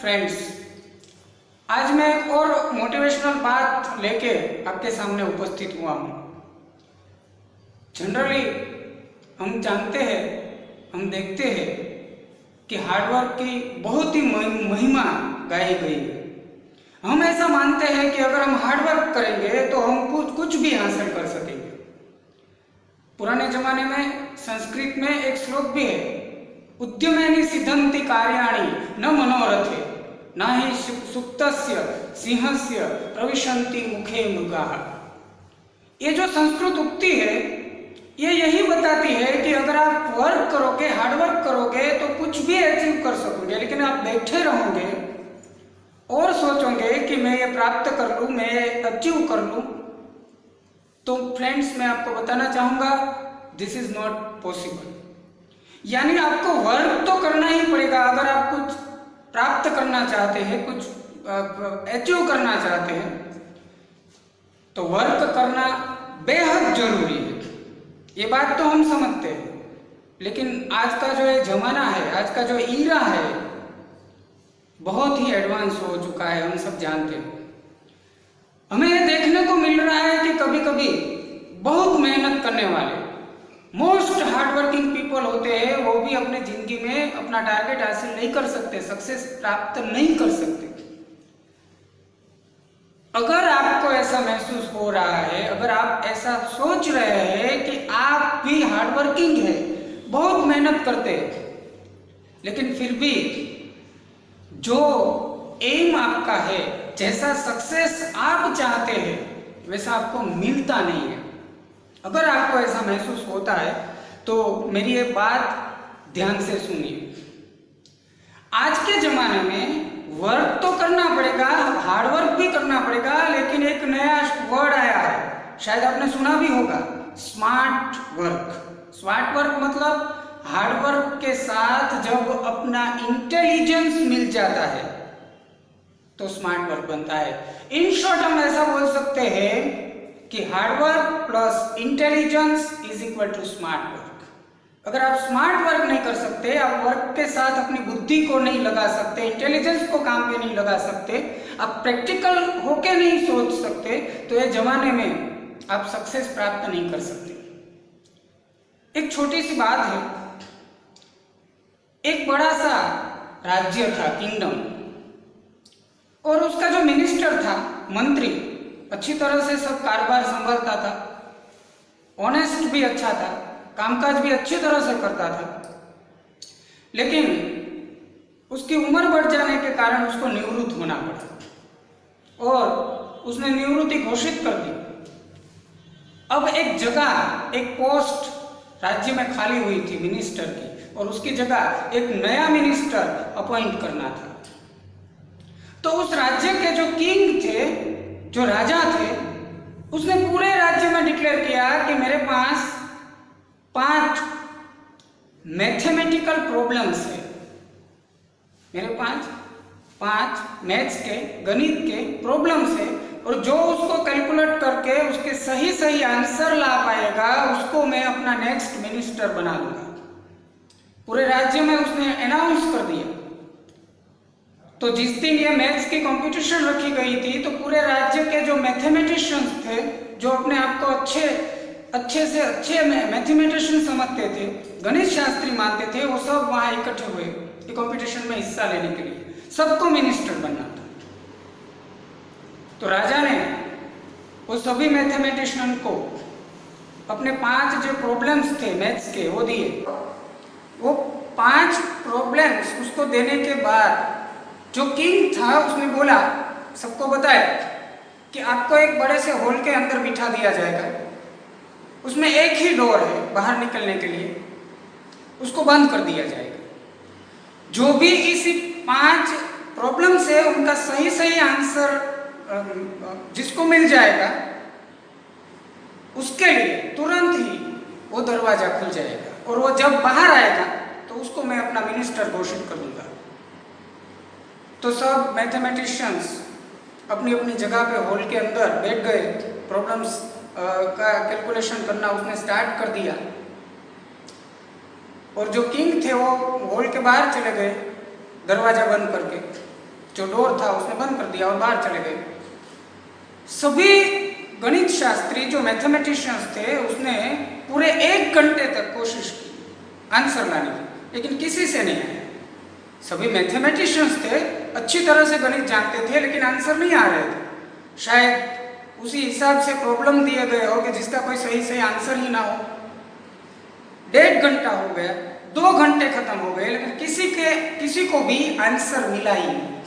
Friends, आज मैं एक और मोटिवेशनल बात लेके आपके सामने उपस्थित हुआ हूँ। जनरली हम जानते हैं, हम देखते हैं कि हार्डवर्क की बहुत ही महिमा गाई गई है। हम ऐसा मानते हैं कि अगर हम हार्डवर्क करेंगे तो हम कुछ भी हासिल कर सकेंगे। पुराने जमाने में संस्कृत में एक श्लोक भी है, उद्यमेनि सिद्धन्ति कार्याणि न मनोरथे न हि सुप्तस्य सिंहस्य प्रविशन्ति मुखे मृगाः। ये जो संस्कृत उक्ति है ये यही बताती है कि अगर आप वर्क करोगे, हार्डवर्क करोगे तो कुछ भी अचीव कर सकोगे, लेकिन आप बैठे रहोगे और सोचोगे कि मैं ये प्राप्त कर लूँ, मैं ये अचीव कर लूँ, तो फ्रेंड्स मैं आपको बताना चाहूँगा दिस इज नॉट पॉसिबल। यानी आपको वर्क तो करना ही पड़ेगा। अगर आप कुछ प्राप्त करना चाहते हैं, कुछ अचीव करना चाहते हैं, तो वर्क करना बेहद जरूरी है। ये बात तो हम समझते हैं, लेकिन आज का जो ये जमाना है, आज का जो ईरा है, बहुत ही एडवांस हो चुका है। हम सब जानते हैं। हमें ये देखने को मिल रहा है कि कभी कभी बहुत मेहनत करने वाले मोस्ट हार्डवर्किंग पीपल होते हैं, वो भी अपने जिंदगी में अपना टारगेट हासिल नहीं कर सकते, सक्सेस प्राप्त नहीं कर सकते। अगर आपको ऐसा महसूस हो रहा है, अगर आप ऐसा सोच रहे हैं कि आप भी हार्डवर्किंग है, बहुत मेहनत करते हैं, लेकिन फिर भी जो एम आपका है, जैसा सक्सेस आप चाहते हैं, वैसा आपको मिलता नहीं है, अगर आपको ऐसा महसूस होता है तो मेरी ये बात ध्यान से सुनिए। आज के जमाने में वर्क तो करना पड़ेगा, हार्डवर्क भी करना पड़ेगा, लेकिन एक नया वर्ड आया है, शायद आपने सुना भी होगा, स्मार्ट वर्क। स्मार्ट वर्क मतलब हार्डवर्क के साथ जब अपना इंटेलिजेंस मिल जाता है तो स्मार्ट वर्क बनता है। इन शॉर्ट हम ऐसा बोल सकते हैं कि hard work plus intelligence is equal to smart work. अगर आप स्मार्ट वर्क नहीं कर सकते, आप वर्क के साथ अपनी बुद्धि को नहीं लगा सकते, इंटेलिजेंस को काम पे नहीं लगा सकते, आप प्रैक्टिकल होके नहीं सोच सकते, तो ये जमाने में आप सक्सेस प्राप्त नहीं कर सकते। एक छोटी सी बात है, एक बड़ा सा राज्य था, किंगडम, और उसका जो मिनिस्टर था, मंत्री, अच्छी तरह से सब कारोबार संभालता था, ऑनेस्ट भी अच्छा था, कामकाज भी अच्छी तरह से करता था, लेकिन उसकी उम्र बढ़ जाने के कारण उसको निवृत्त होना पड़ा और उसने निवृत्ति घोषित कर दी। अब एक जगह, एक पोस्ट राज्य में खाली हुई थी मिनिस्टर की, और उसकी जगह एक नया मिनिस्टर अपॉइंट करना था। तो उस राज्य के जो किंग थे, जो राजा थे, उसने पूरे राज्य में डिक्लेयर किया कि मेरे पास 5 मैथमेटिकल प्रॉब्लम्स है, मेरे पास 5 मैथ्स के, गणित के प्रॉब्लम्स है, और जो उसको कैलकुलेट करके उसके सही सही आंसर ला पाएगा उसको मैं अपना नेक्स्ट मिनिस्टर बना दूंगा। पूरे राज्य में उसने अनाउंस कर दिया। तो जिस दिन ये मैथ्स की कंपटीशन रखी गई थी, तो पूरे राज्य के जो मैथमेटिशियंस थे, जो अपने आप को अच्छे मैथमेटिशियन समझते थे, गणित शास्त्री मानते थे, वो सब वहां इकट्ठे हुए ये कंपटीशन में हिस्सा लेने के लिए। सबको मिनिस्टर बनना था। तो राजा ने वो सभी मैथमेटिशियन को अपने 5 जो प्रॉब्लम्स थे मैथ्स के, वो दिए। वो 5 प्रॉब्लम्स उसको देने के बाद जो किंग था उसने बोला, सबको बताया कि आपको एक बड़े से हॉल के अंदर बिठा दिया जाएगा, उसमें एक ही डोर है बाहर निकलने के लिए, उसको बंद कर दिया जाएगा। जो भी इस 5 प्रॉब्लम से उनका सही सही आंसर जिसको मिल जाएगा, उसके लिए तुरंत ही वो दरवाजा खुल जाएगा, और वो जब बाहर आएगा तो उसको मैं अपना मिनिस्टर घोषित कर दूंगा। तो सब मैथमेटिशियंस अपनी अपनी जगह पे हॉल के अंदर बैठ गए। प्रॉब्लम्स का कैलकुलेशन करना उसने स्टार्ट कर दिया, और जो किंग थे वो हॉल के बाहर चले गए दरवाजा बंद करके। जो डोर था उसने बंद कर दिया और बाहर चले गए। सभी गणित शास्त्री जो मैथमेटिशियंस थे उसने पूरे 1 घंटे तक कोशिश की आंसर लाने की, लेकिन किसी से नहीं आया। सभी मैथमेटिशियंस थे, अच्छी तरह से गणित जानते थे, लेकिन आंसर नहीं आ रहे थे। शायद उसी हिसाब से प्रॉब्लम दिए गए हो कि जिसका कोई सही से आंसर ही ना हो। 1.5 घंटा हो गया, 2 घंटे खत्म हो गए, लेकिन किसी को भी आंसर मिला ही नहीं।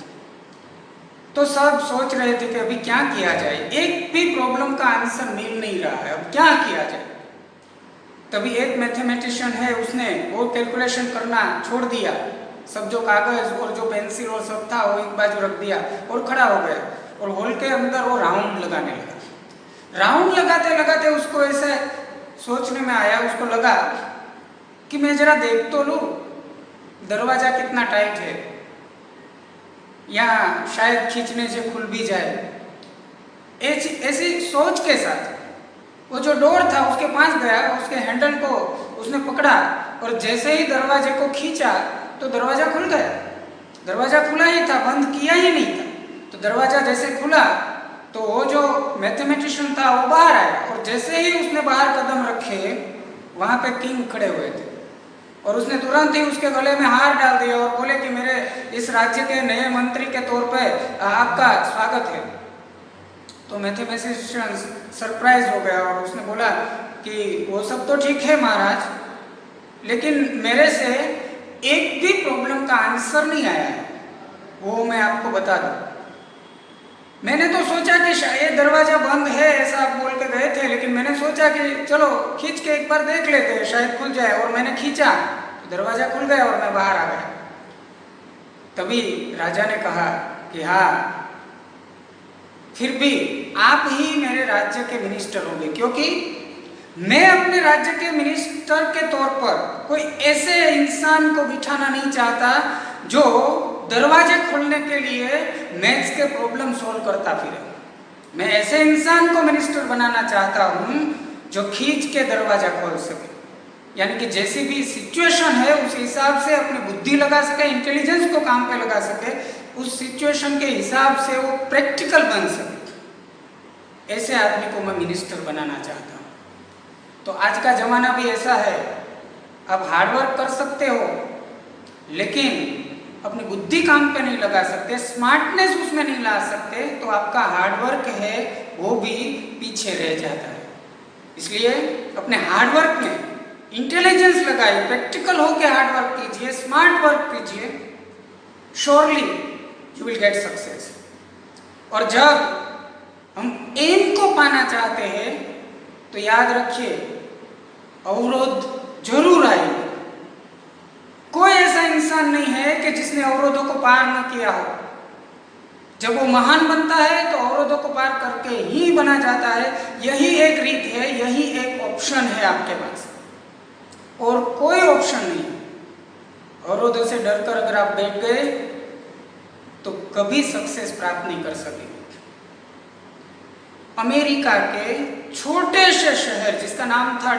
तो सब सोच रहे थे कि अभी क्या किया जाए, एक भी प्रॉब्लम का आंसर मिल नहीं रहा है, अब क्या किया जाए। तभी एक मैथमेटिशियन है, उसने वो कैलकुलेशन करना छोड़ दिया, सब जो कागज और जो पेंसिल और सब था वो एक बाजू रख दिया और खड़ा हो गया और हॉल के अंदर वो राउंड लगाने लगा। राउंड लगाते लगाते उसको ऐसे सोचने में आया, उसको लगा कि मैं जरा देख तो लूं दरवाजा कितना टाइट है, या शायद खींचने से खुल भी जाए। ऐसी सोच के साथ वो जो डोर था उसके पास गया, उसके हैंडल को उसने पकड़ा और जैसे ही दरवाजे को खींचा तो दरवाजा खुल गया। दरवाजा खुला ही था, बंद किया ही नहीं था। तो दरवाजा जैसे खुला तो वो जो मैथमेटिशियन था वो बाहर आया और जैसे ही उसने बाहर कदम रखे वहां पे किंग खड़े हुए थे और उसने तुरंत ही उसके गले में हार डाल दिया और बोले कि मेरे इस राज्य के नए मंत्री के तौर पे आपका स्वागत है। तो मैथमेटिशियन सरप्राइज हो गया और उसने बोला कि वो सब तो ठीक है महाराज, लेकिन मेरे से एक भी प्रॉब्लम का आंसर नहीं आया है, वो मैं आपको बता दूं। मैंने तो सोचा कि शायद दरवाजा बंद है ऐसा आप बोल के गए थे, लेकिन मैंने सोचा कि चलो खींच के एक बार देख लेते हैं शायद खुल जाए, और मैंने खींचा तो दरवाजा खुल गया और मैं बाहर आ गया। तभी राजा ने कहा कि हाँ, फिर भी आप ही मेरे राज्य के मिनिस्टर होंगे, क्योंकि मैं अपने राज्य के मिनिस्टर के तौर पर कोई ऐसे इंसान को बिठाना नहीं चाहता जो दरवाजे खोलने के लिए मैथ्स के प्रॉब्लम सॉल्व करता फिरे। मैं ऐसे इंसान को मिनिस्टर बनाना चाहता हूं जो खींच के दरवाजा खोल सके, यानी कि जैसी भी सिचुएशन है उस हिसाब से अपनी बुद्धि लगा सके, इंटेलिजेंस को काम पे लगा सके, उस सिचुएशन के हिसाब से वो प्रैक्टिकल बन सके। ऐसे आदमी को मैं मिनिस्टर बनाना चाहता हूँ। तो आज का जमाना भी ऐसा है, आप हार्डवर्क कर सकते हो लेकिन अपनी बुद्धि काम पे नहीं लगा सकते, स्मार्टनेस उसमें नहीं ला सकते, तो आपका हार्डवर्क है वो भी पीछे रह जाता है। इसलिए अपने हार्डवर्क में इंटेलिजेंस लगाइए, प्रैक्टिकल होकर हार्डवर्क कीजिए, स्मार्ट वर्क कीजिए, surely you will get success. और जब हम एम को पाना चाहते हैं तो याद रखिए अवरोध जरूर आएंगे। कोई ऐसा इंसान नहीं है कि जिसने अवरोधों को पार न किया हो। जब वो महान बनता है तो अवरोधों को पार करके ही बना जाता है। यही एक रीत है, यही एक ऑप्शन है आपके पास, और कोई ऑप्शन नहीं। अवरोधों से डरकर अगर आप बैठ गए तो कभी सक्सेस प्राप्त नहीं कर सकेंगे। अमेरिका के छोटे से शहर जिसका नाम था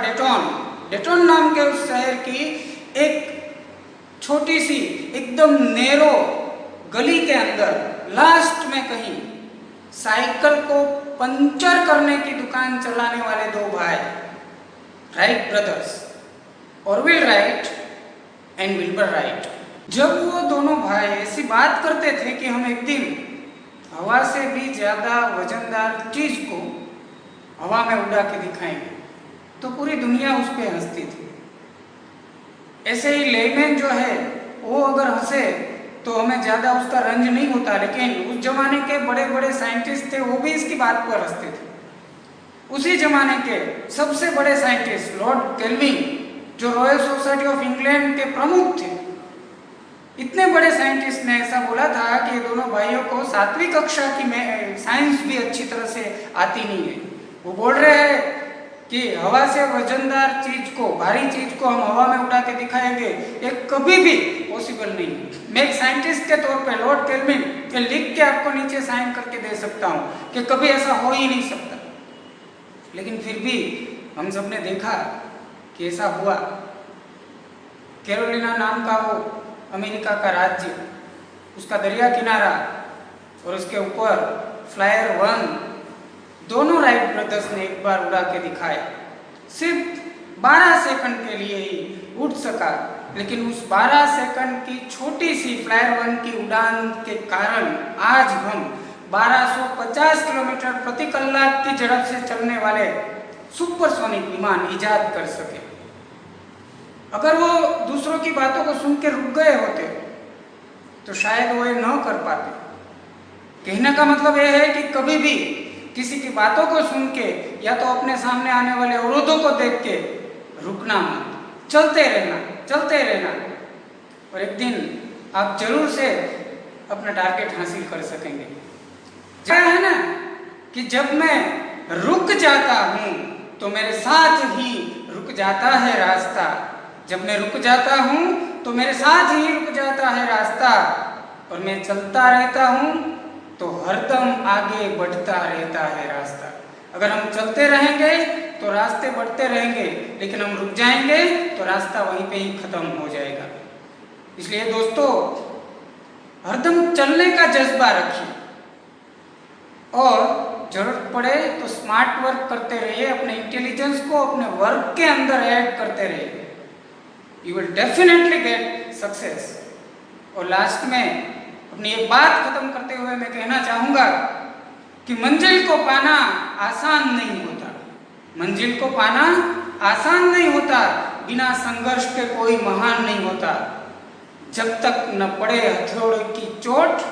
डेटॉन नाम के उस शहर की एक छोटी सी एकदम नैरो गली के अंदर लास्ट में कहीं साइकिल को पंचर करने की दुकान चलाने वाले 2 भाई, Wright brothers, Orville right and Wilbur right, जब वो दोनों भाई ऐसी बात करते थे कि हम एक दिन हवा से भी ज्यादा वजनदार चीज को हवा में उड़ा के दिखाएंगे, तो पूरी दुनिया उस पर हंसती थी। ऐसे ही लेमैन जो है वो अगर हंसे तो हमें ज़्यादा उसका रंज नहीं होता, लेकिन उस जमाने के बड़े बड़े साइंटिस्ट थे वो भी इसकी बात पर हंसते थे। उसी जमाने के सबसे बड़े साइंटिस्ट लॉर्ड केल्विन जो रॉयल सोसाइटी ऑफ इंग्लैंड के प्रमुख थे, इतने बड़े साइंटिस्ट ने ऐसा बोला था कि दोनों भाइयों को 7वीं कक्षा की साइंस भी अच्छी तरह से आती नहीं है। वो बोल रहे हैं कि हवा से वजनदार चीज को, भारी चीज को हम हवा में उड़ा के दिखाएंगे, ये कभी भी पॉसिबल नहीं। मैं एक साइंटिस्ट के तौर पे लॉर्ड केल्विन के लिख के आपको नीचे साइन करके दे सकता हूँ कि कभी ऐसा हो ही नहीं सकता। लेकिन फिर भी हम सब ने देखा कि ऐसा हुआ। कैरोलिना नाम का वो अमेरिका का राज्य उसका दरिया किनारा और उसके ऊपर फ्लायर 1 दोनों राइट ब्रदर्स ने एक बार उड़ा के दिखाया। सिर्फ 12 सेकंड के लिए ही उड़ सका, लेकिन उस 12 सेकंड की छोटी सी फ्लायर 1 की उड़ान के कारण आज हम 1250 किलोमीटर प्रति कलाक की झड़प से चलने वाले सुपरसोनिक विमान इजाद कर सके। अगर वो दूसरों की बातों को सुन के रुक गए होते तो शायद वो ये न कर पाते। कहने का मतलब यह है कि कभी भी किसी की बातों को सुन के या तो अपने सामने आने वाले अवरोधों को देख के रुकना मत, चलते रहना और एक दिन आप जरूर से अपना टारगेट हासिल कर सकेंगे। क्या है ना कि जब मैं रुक जाता हूँ तो मेरे साथ ही रुक जाता है रास्ता। जब मैं रुक जाता हूँ तो मेरे साथ ही रुक जाता है रास्ता, और मैं चलता रहता हूँ तो हरदम आगे बढ़ता रहता है रास्ता। अगर हम चलते रहेंगे तो रास्ते बढ़ते रहेंगे, लेकिन हम रुक जाएंगे तो रास्ता वहीं पे ही खत्म हो जाएगा। इसलिए दोस्तों, हरदम चलने का जज्बा रखिए और जरूरत पड़े तो स्मार्ट वर्क करते रहिए, अपने इंटेलिजेंस को अपने वर्क के अंदर ऐड करते रहिए। You will definitely get success. और लास्ट में अपनी एक बात खत्म करते हुए मैं कहना चाहूँगा कि मंजिल को पाना आसान नहीं होता। मंजिल को पाना आसान नहीं होता, बिना संघर्ष के कोई महान नहीं होता। जब तक न पड़े हथौड़े की चोट,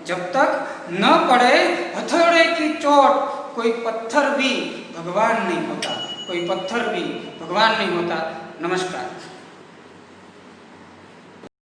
जब तक न पड़े हथौड़े की चोट, कोई पत्थर भी भगवान नहीं होता, कोई पत्थर भी भगवान नहीं होता। नमस्कार।